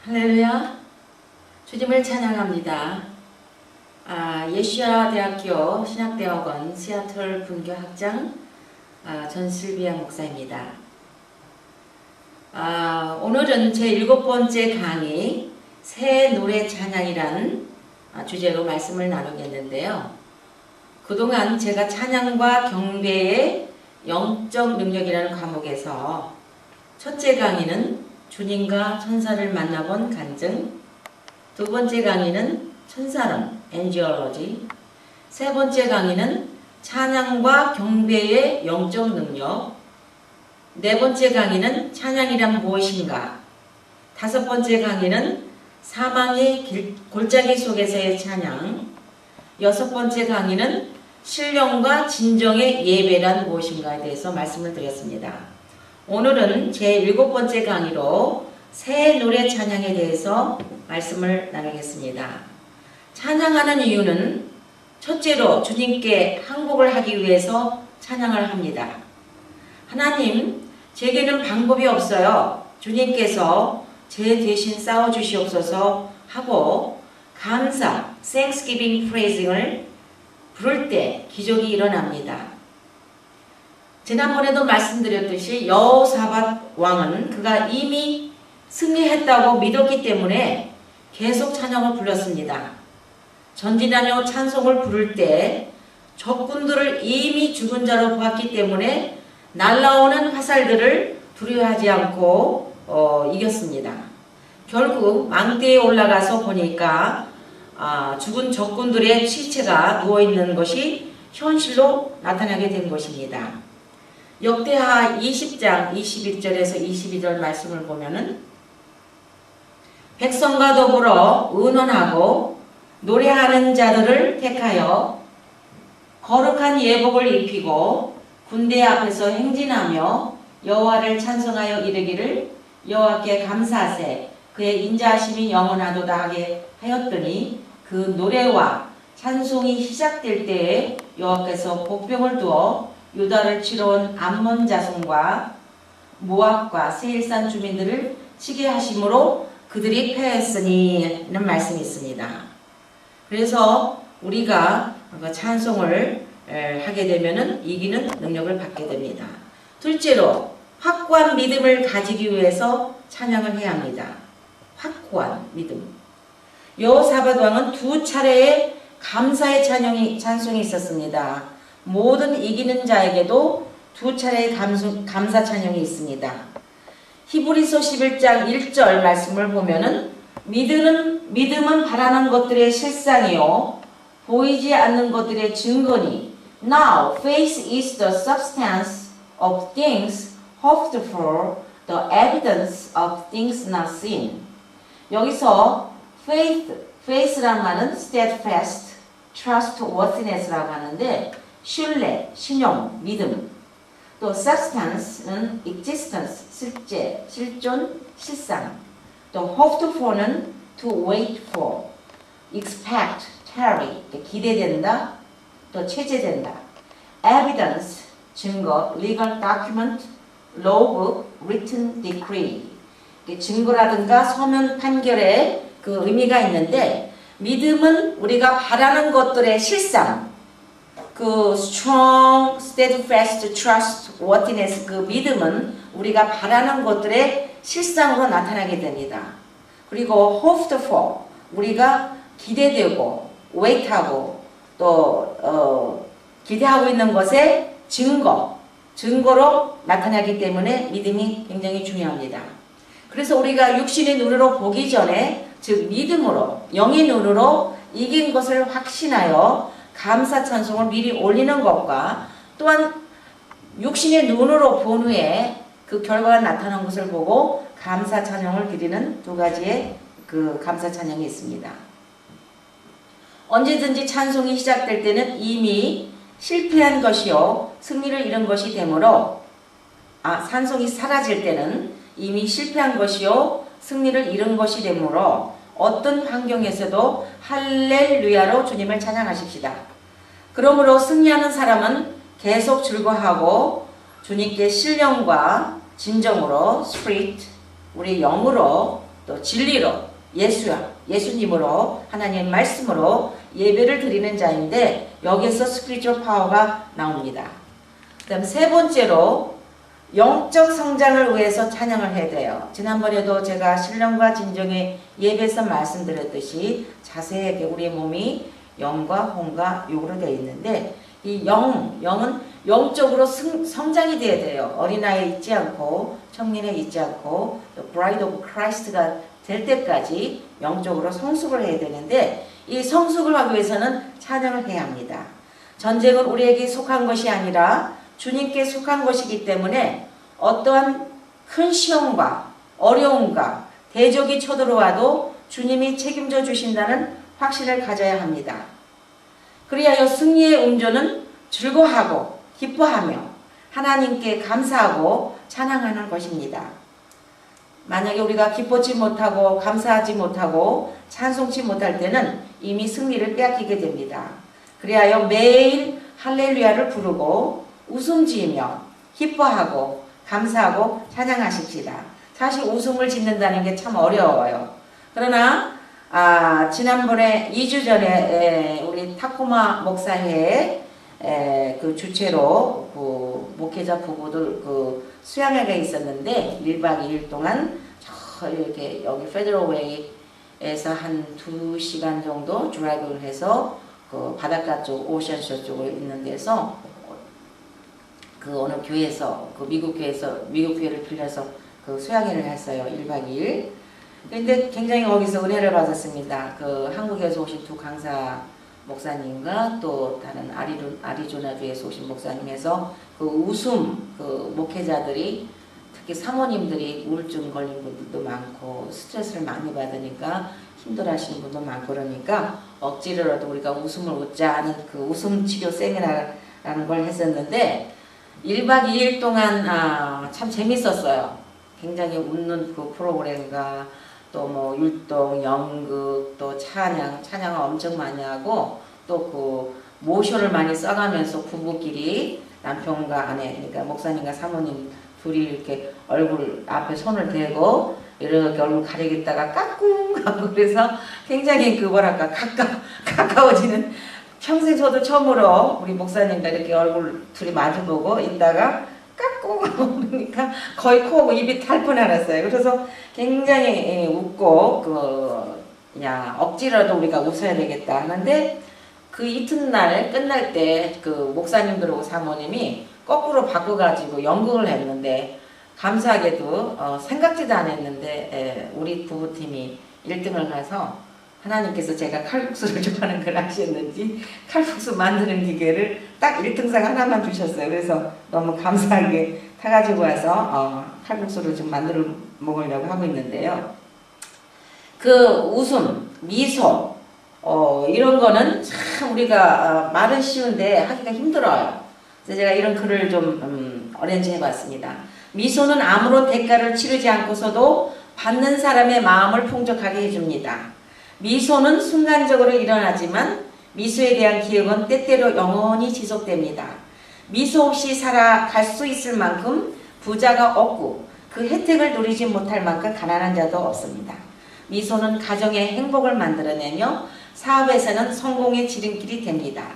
할렐루야. 주님을 찬양합니다. 예시아 대학교 신학대학원 시애틀 분교학장 전실비아 목사입니다. 오늘은 제 7번째 강의 새 노래 찬양이라는 주제로 말씀을 나누겠는데요. 그동안 제가 찬양과 경배의 영적 능력이라는 과목에서 첫째 강의는 주님과 천사를 만나본 간증, 두 번째 강의는 천사론, 엔지올로지, 세 번째 강의는 찬양과 경배의 영적 능력, 네 번째 강의는 찬양이란 무엇인가, 다섯 번째 강의는 사망의 골짜기 속에서의 찬양, 여섯 번째 강의는 신령과 진정의 예배란 무엇인가에 대해서 말씀을 드렸습니다. 오늘은 제 7번째 강의로 새 노래 찬양에 대해서 말씀을 나누겠습니다. 찬양하는 이유는 첫째로 주님께 항복을 하기 위해서 찬양을 합니다. 하나님, 제게는 방법이 없어요. 주님께서 제 대신 싸워주시옵소서 하고 감사, Thanksgiving praising을 부를 때 기적이 일어납니다. 지난번에도 말씀드렸듯이 여호사밧 왕은 그가 이미 승리했다고 믿었기 때문에 계속 찬양을 불렀습니다. 전진하며 찬송을 부를 때 적군들을 이미 죽은 자로 보았기 때문에 날라오는 화살들을 두려워하지 않고 이겼습니다. 결국 망대에 올라가서 보니까 죽은 적군들의 시체가 누워있는 것이 현실로 나타나게 된 것입니다. 역대하 20장 21절에서 22절 말씀을 보면은 백성과 더불어 의논하고 노래하는 자들을 택하여 거룩한 예복을 입히고 군대 앞에서 행진하며 여호와를 찬송하여 이르기를 여호와께 감사하세 그의 인자하심이 영원하도다 하게 하였더니 그 노래와 찬송이 시작될 때에 여호와께서 복병을 두어 유다를 치러 온 암몬 자손과 모압과 세일산 주민들을 치게 하심으로 그들이 패했으니는 말씀이 있습니다. 그래서 우리가 찬송을 하게 되면은 이기는 능력을 받게 됩니다. 둘째로 확고한 믿음을 가지기 위해서 찬양을 해야 합니다. 확고한 믿음. 여호사밧 왕은 두 차례의 감사의 찬송이 있었습니다. 모든 이기는 자에게도 두 차례의 감사 찬양이 있습니다. 히브리서 11장 1절 말씀을 보면은 믿음은 바라는 것들의 실상이요 보이지 않는 것들의 증거니 Now faith is the substance of things hoped for, the evidence of things not seen. 여기서 faith란 말은 steadfast, trustworthiness라고 하는데 신뢰, 신용, 믿음. 또 substance는 existence, 실제, 실존, 실상. 또 hoped for는 to wait for, expect, tarry, 기대된다, 또 체제된다. evidence, 증거, legal document, lawbook, written decree. 증거라든가 서면 판결에 그 의미가 있는데 믿음은 우리가 바라는 것들의 실상, 그 strong, steadfast, trustworthiness 그 믿음은 우리가 바라는 것들의 실상으로 나타나게 됩니다. 그리고 hoped for 우리가 기대되고 wait하고 또 기대하고 있는 것의 증거로 나타나기 때문에 믿음이 굉장히 중요합니다. 그래서 우리가 육신의 눈으로 보기 전에 즉 믿음으로 영의 눈으로 이긴 것을 확신하여 감사 찬송을 미리 올리는 것과 또한 육신의 눈으로 본 후에 그 결과가 나타난 것을 보고 감사 찬양을 드리는 두 가지의 그 감사 찬양이 있습니다. 언제든지 찬송이 시작될 때는 이미 실패한 것이요 승리를 잃은 것이 되므로 찬송이 사라질 때는 이미 실패한 것이요 승리를 잃은 것이 되므로 어떤 환경에서도 할렐루야로 주님을 찬양하십시다. 그러므로 승리하는 사람은 계속 즐거워하고 주님께 신령과 진정으로 spirit, 우리 영으로 또 진리로 예수님으로 하나님의 말씀으로 예배를 드리는 자인데 여기에서 스피리추얼 파워가 나옵니다. 그다음 세 번째로 영적 성장을 위해서 찬양을 해야 돼요. 지난번에도 제가 신령과 진정의 예배에서 말씀드렸듯이 자세하게 우리의 몸이 영과 혼과 육으로 되어 있는데 이 영은 영적으로 성장이 돼야 돼요. 어린아이에 있지 않고 청년에 있지 않고 브라이드 오브 크라이스트가 될 때까지 영적으로 성숙을 해야 되는데 이 성숙을 하기 위해서는 찬양을 해야 합니다. 전쟁은 우리에게 속한 것이 아니라 주님께 속한 것이기 때문에 어떠한 큰 시험과 어려움과 대적이 쳐들어와도 주님이 책임져 주신다는 확신을 가져야 합니다. 그리하여 승리의 음조는 즐거워하고 기뻐하며 하나님께 감사하고 찬양하는 것입니다. 만약에 우리가 기뻐지 못하고 감사하지 못하고 찬송치 못할 때는 이미 승리를 빼앗기게 됩니다. 그리하여 매일 할렐루야를 부르고 웃음 지으며 기뻐하고 감사하고 찬양하십시다. 사실 웃음을 짓는다는 게 참 어려워요. 그러나 지난번에 2주 전에 우리 타코마 목사회 그 주최로 그 목회자 부부들 그 수양회가 있었는데 1박 2일 동안 이렇게 여기 페더럴웨이에서 한 2시간 정도 드라이브를 해서 그 바닷가 쪽 오션쇼 쪽에 있는 데서 그 어느 교회에서 그 미국 교회를 빌려서 그 수양회를 했어요. 1박 2일. 근데 굉장히 거기서 은혜를 받았습니다. 그 한국에서 오신 두 강사 목사님과 또 다른 아리조나주에서 오신 목사님에서 그 웃음 그 목회자들이 특히 사모님들이 우울증 걸린 분들도 많고 스트레스를 많이 받으니까 힘들어하시는 분도 많고 그러니까 억지로라도 우리가 웃음을 웃자 하는 그 웃음 치료 세미나라는 걸 했었는데 1박 2일 동안 참 재밌었어요. 굉장히 웃는 그 프로그램과 또 뭐 율동, 연극, 또 찬양을 엄청 많이 하고 또 그 모션을 많이 써가면서 부부끼리 남편과 아내, 그러니까 목사님과 사모님 둘이 이렇게 얼굴 앞에 손을 대고 이렇게 얼굴 가리겠다가 까꿍 하고 그래서 굉장히 그 뭐랄까 가까워지는 평생 저도 처음으로 우리 목사님과 이렇게 얼굴 둘이 마주보고 있다가 까꿍 하고 그러니까 거의 코하고 입이 탈 뻔했어요. 그래서 굉장히 웃고 억지라도 우리가 웃어야 되겠다 하는데 그 이튿날 끝날 때 그 목사님들하고 사모님이 거꾸로 바꿔가지고 연극을 했는데 감사하게도 생각지도 않았는데 우리 부부팀이 1등을 가서 하나님께서 제가 칼국수를 좋아하는 걸 아셨는지 칼국수 만드는 기계를 딱 1등상 하나만 주셨어요. 그래서 너무 감사하게 타가지고 와서 칼국수를 좀 만들어 먹으려고 하고 있는데요. 그 웃음, 미소 이런 거는 참 우리가 말은 쉬운데 하기가 힘들어요. 그래서 제가 이런 글을 좀 어렌지 해봤습니다. 미소는 아무런 대가를 치르지 않고서도 받는 사람의 마음을 풍족하게 해줍니다. 미소는 순간적으로 일어나지만 미소에 대한 기억은 때때로 영원히 지속됩니다. 미소 없이 살아갈 수 있을 만큼 부자가 없고 그 혜택을 누리지 못할 만큼 가난한 자도 없습니다. 미소는 가정의 행복을 만들어내며 사업에서는 성공의 지름길이 됩니다.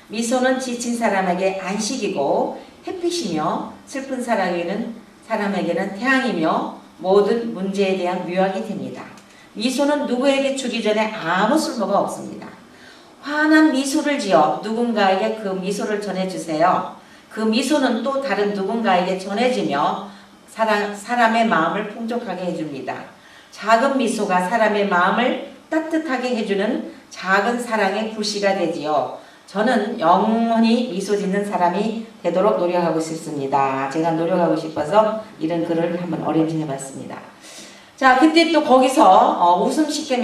미소는 지친 사람에게 안식이고 햇빛이며 슬픈 사람에게는 태양이며 모든 문제에 대한 묘약이 됩니다. 미소는 누구에게 주기 전에 아무 쓸모가 없습니다. 환한 미소를 지어 누군가에게 그 미소를 전해주세요. 그 미소는 또 다른 누군가에게 전해지며 사람의 마음을 풍족하게 해줍니다. 작은 미소가 사람의 마음을 따뜻하게 해주는 작은 사랑의 불씨가 되지요. 저는 영원히 미소 짓는 사람이 되도록 노력하고 싶습니다. 제가 노력하고 싶어서 이런 글을 한번 어레인지 해봤습니다. 자, 그때 또 거기서 웃음 쉽게